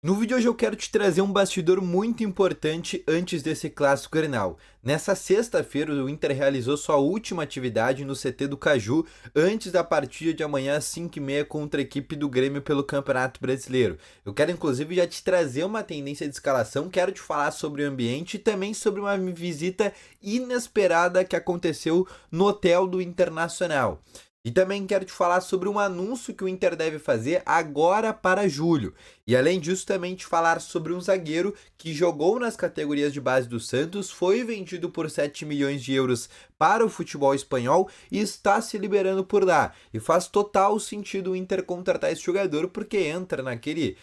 No vídeo hoje eu quero te trazer um bastidor muito importante antes desse clássico Grenal. Nessa sexta-feira, o Inter realizou sua última atividade no CT do Caju antes da partida de amanhã às 5h30 contra a equipe do Grêmio pelo Campeonato Brasileiro. Eu quero inclusive já te trazer uma tendência de escalação, quero te falar sobre o ambiente e também sobre uma visita inesperada que aconteceu no hotel do Internacional. E também quero te falar sobre um anúncio que o Inter deve fazer agora para julho. E além disso, também te falar sobre um zagueiro que jogou nas categorias de base do Santos, foi vendido por 7 milhões de euros para o futebol espanhol e está se liberando por lá. E faz total sentido o Inter contratar esse jogador porque entra naquele,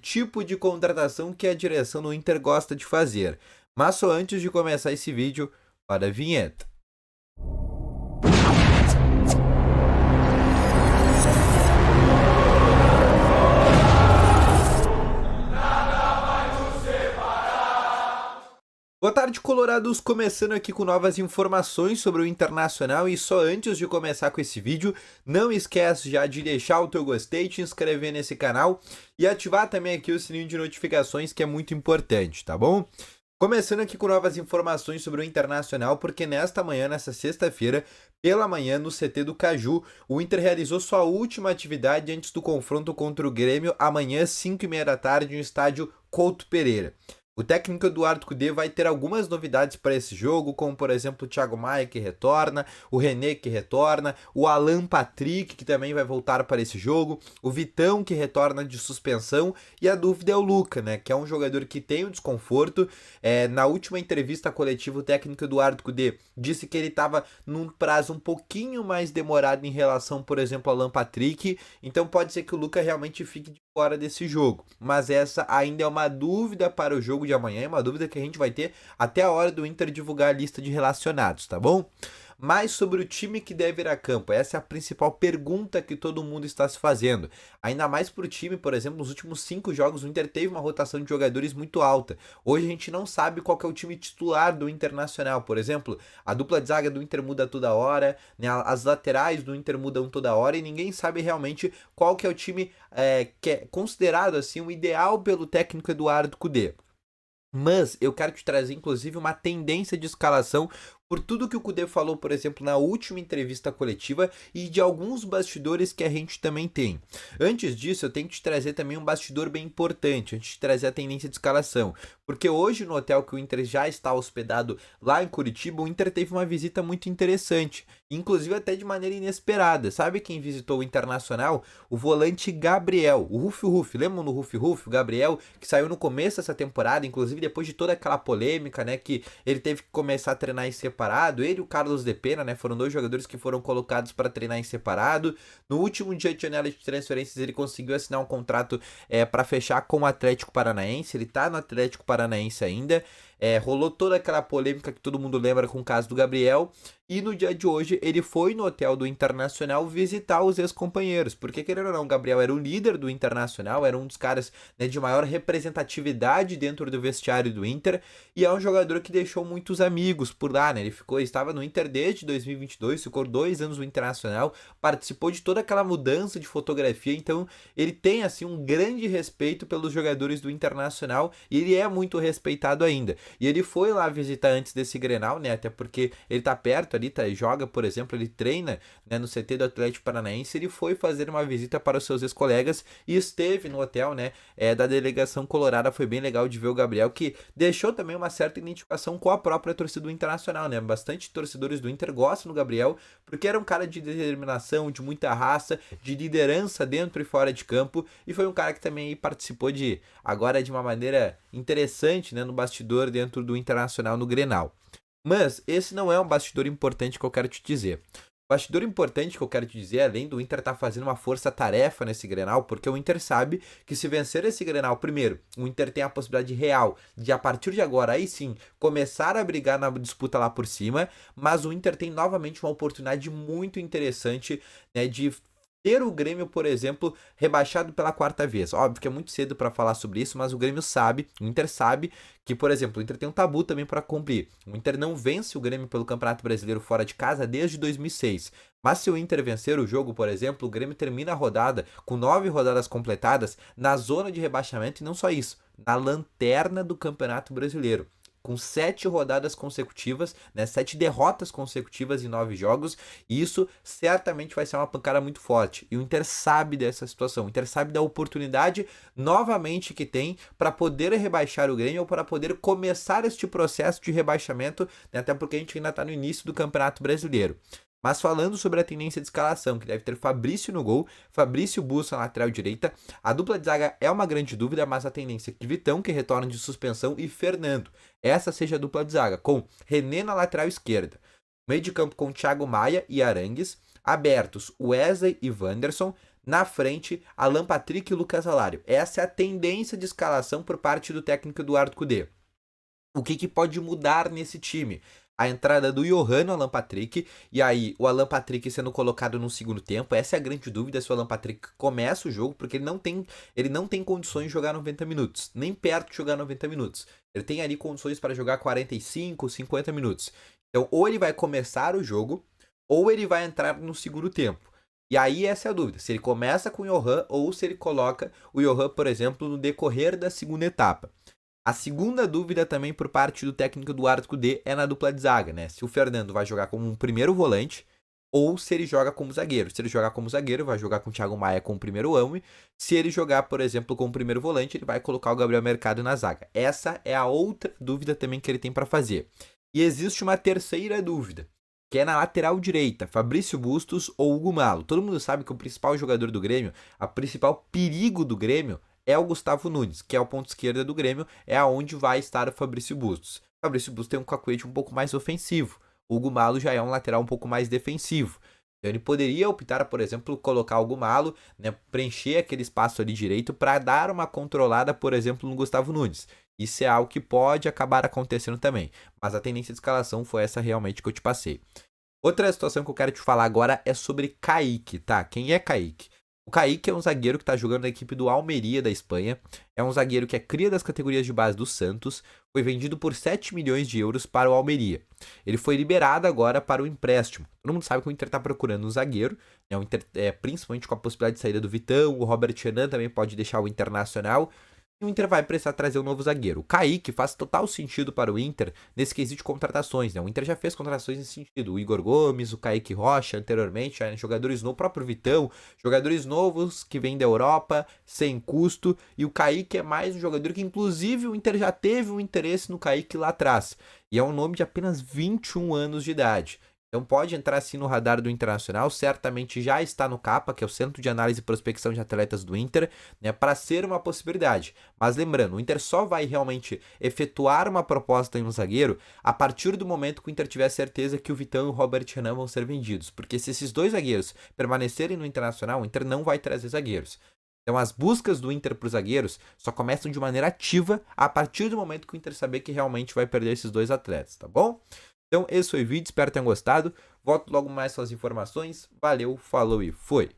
tipo de contratação que a direção do Inter gosta de fazer. Mas só antes de começar esse vídeo, para a vinheta. Boa tarde, colorados! Começando aqui com novas informações sobre o Internacional e só antes de começar com esse vídeo, não esquece já de deixar o teu gostei, te inscrever nesse canal e ativar também aqui o sininho de notificações que é muito importante, tá bom? Começando aqui com novas informações sobre o Internacional, porque nesta manhã, nessa sexta-feira, pela manhã, no CT do Caju, o Inter realizou sua última atividade antes do confronto contra o Grêmio, amanhã, às 5h30 da tarde, no estádio Couto Pereira. O técnico Eduardo Cudê vai ter algumas novidades para esse jogo, como por exemplo o Thiago Maia que retorna, o René que retorna, o Alan Patrick que também vai voltar para esse jogo, o Vitão que retorna de suspensão e a dúvida é o Luca, que é um jogador que tem um desconforto. Na última entrevista coletiva o técnico Eduardo Cudê disse que ele estava num prazo um pouquinho mais demorado em relação, por exemplo, ao Alan Patrick, então pode ser que o Luca realmente fique de fora desse jogo, mas essa ainda é uma dúvida para o jogo de amanhã, é uma dúvida que a gente vai ter até a hora do Inter divulgar a lista de relacionados, tá bom? Mais sobre o time que deve ir a campo, essa é a principal pergunta que todo mundo está se fazendo. Ainda mais para o time, por exemplo, nos últimos 5 jogos o Inter teve uma rotação de jogadores muito alta. Hoje a gente não sabe qual que é o time titular do Internacional, por exemplo, a dupla de zaga do Inter muda toda hora, as laterais do Inter mudam toda hora e ninguém sabe realmente qual que é o time que é considerado assim o ideal pelo técnico Eduardo Cudê. Mas eu quero te trazer, inclusive, uma tendência de escalação por tudo que o Cudê falou, por exemplo, na última entrevista coletiva e de alguns bastidores que a gente também tem. Antes disso, eu tenho que te trazer também um bastidor bem importante, antes de trazer a tendência de escalação. Porque hoje, no hotel que o Inter já está hospedado lá em Curitiba, o Inter teve uma visita muito interessante, inclusive até de maneira inesperada. Sabe quem visitou o Internacional? O volante Gabriel, o Rufi Rufi. Lembram do Rufi Rufi, o Gabriel, que saiu no começo dessa temporada, inclusive depois de toda aquela polêmica, que ele teve que começar a treinar em separado. Ele e o Carlos De Pena, foram dois jogadores que foram colocados para treinar em separado. No último dia de janela de transferências, ele conseguiu assinar um contrato para fechar com o Atlético Paranaense. Ele tá no Atlético Paranaense ainda. Rolou toda aquela polêmica que todo mundo lembra com o caso do Gabriel. E no dia de hoje ele foi no hotel do Internacional visitar os ex-companheiros. Porque, querendo ou não, o Gabriel era o líder do Internacional, era um dos caras de maior representatividade dentro do vestiário do Inter. E é um jogador que deixou muitos amigos por lá, Ele estava no Inter desde 2022, ficou 2 anos no Internacional, participou de toda aquela mudança de fotografia. Então ele tem assim um grande respeito pelos jogadores do Internacional e ele é muito respeitado ainda. E ele foi lá visitar antes desse Grenal, até porque ele tá perto ali, joga, por exemplo, ele treina, no CT do Atlético Paranaense. Ele foi fazer uma visita para os seus ex-colegas e esteve no hotel, da delegação colorada. Foi bem legal de ver o Gabriel, que deixou também uma certa identificação com a própria torcida do Internacional, Bastante torcedores do Inter gostam do Gabriel, porque era um cara de determinação, de muita raça, de liderança dentro e fora de campo, e foi um cara que também participou agora de uma maneira interessante, no bastidor dentro do Internacional no Grenal. Mas esse não é um bastidor importante que eu quero te dizer. O bastidor importante que eu quero te dizer, além do Inter estar fazendo uma força-tarefa nesse Grenal, porque o Inter sabe que se vencer esse Grenal, primeiro, o Inter tem a possibilidade real de, a partir de agora, aí sim, começar a brigar na disputa lá por cima, mas o Inter tem novamente uma oportunidade muito interessante, de ter o Grêmio, por exemplo, rebaixado pela quarta vez. Óbvio que é muito cedo para falar sobre isso, mas o Grêmio sabe, o Inter sabe que, por exemplo, o Inter tem um tabu também para cumprir. O Inter não vence o Grêmio pelo Campeonato Brasileiro fora de casa desde 2006. Mas se o Inter vencer o jogo, por exemplo, o Grêmio termina a rodada com 9 rodadas completadas na zona de rebaixamento e não só isso, na lanterna do Campeonato Brasileiro, com 7 rodadas consecutivas, né, 7 derrotas consecutivas em 9 jogos, e isso certamente vai ser uma pancada muito forte. E o Inter sabe dessa situação, o Inter sabe da oportunidade novamente que tem para poder rebaixar o Grêmio ou para poder começar este processo de rebaixamento, né, até porque a gente ainda está no início do Campeonato Brasileiro. Mas falando sobre a tendência de escalação, que deve ter Fabrício no gol, Fabrício Bussa na lateral direita, a dupla de zaga é uma grande dúvida, mas a tendência é que Vitão, que retorna de suspensão, e Fernando. Essa seja a dupla de zaga, com René na lateral esquerda. Meio de campo com Thiago Maia e Arangues, abertos Wesley e Wanderson, na frente Alan Patrick e Lucas Alário. Essa é a tendência de escalação por parte do técnico Eduardo Cudê. O que pode mudar nesse time? A entrada do Johan no Alan Patrick, e aí o Alan Patrick sendo colocado no segundo tempo. Essa é a grande dúvida, se o Alan Patrick começa o jogo, porque ele não tem condições de jogar 90 minutos, nem perto de jogar 90 minutos. Ele tem ali condições para jogar 45, 50 minutos. Então, ou ele vai começar o jogo, ou ele vai entrar no segundo tempo. E aí essa é a dúvida, se ele começa com o Johan ou se ele coloca o Johan, por exemplo, no decorrer da segunda etapa. A segunda dúvida também por parte do técnico Eduardo Cudê é na dupla de zaga, né? Se o Fernando vai jogar como um primeiro volante ou se ele joga como zagueiro. Se ele jogar como zagueiro, vai jogar com o Thiago Maia como primeiro homem. Se ele jogar, por exemplo, como primeiro volante, ele vai colocar o Gabriel Mercado na zaga. Essa é a outra dúvida também que ele tem para fazer. E existe uma terceira dúvida, que é na lateral direita, Fabrício Bustos ou Hugo Malo. Todo mundo sabe que o principal jogador do Grêmio, o principal perigo do Grêmio, é o Gustavo Nunes, que é o ponto esquerda do Grêmio, é aonde vai estar o Fabrício Bustos. O Fabrício Bustos tem um cacuete um pouco mais ofensivo. O Hugo Malo já é um lateral um pouco mais defensivo. Então ele poderia optar, por exemplo, colocar o Hugo Malo, né, preencher aquele espaço ali direito para dar uma controlada, por exemplo, no Gustavo Nunes. Isso é algo que pode acabar acontecendo também. Mas a tendência de escalação foi essa realmente que eu te passei. Outra situação que eu quero te falar agora é sobre Kaique, tá? Quem é Kaique? O Kaique é um zagueiro que está jogando na equipe do Almeria da Espanha. É um zagueiro que é cria das categorias de base do Santos. Foi vendido por 7 milhões de euros para o Almeria. Ele foi liberado agora para o empréstimo. Todo mundo sabe que o Inter está procurando um zagueiro, né? O Inter, principalmente com a possibilidade de saída do Vitão. O Robert Renan também pode deixar o Internacional. E o Inter vai precisar trazer um novo zagueiro. O Kaique faz total sentido para o Inter nesse quesito de contratações, né? O Inter já fez contratações nesse sentido. O Igor Gomes, o Kaique Rocha, anteriormente, jogadores novos, o próprio Vitão, jogadores novos que vêm da Europa, sem custo. E o Kaique é mais um jogador que, inclusive, o Inter já teve um interesse no Kaique lá atrás. E é um nome de apenas 21 anos de idade. Então pode entrar sim no radar do Internacional, certamente já está no CAPA, que é o Centro de Análise e Prospecção de Atletas do Inter, né, para ser uma possibilidade. Mas lembrando, o Inter só vai realmente efetuar uma proposta em um zagueiro a partir do momento que o Inter tiver certeza que o Vitão e o Robert Renan vão ser vendidos. Porque se esses dois zagueiros permanecerem no Internacional, o Inter não vai trazer zagueiros. Então as buscas do Inter para os zagueiros só começam de maneira ativa a partir do momento que o Inter saber que realmente vai perder esses dois atletas, tá bom? Então esse foi o vídeo, espero que tenham gostado. Volto logo mais com as informações. Valeu, falou e foi!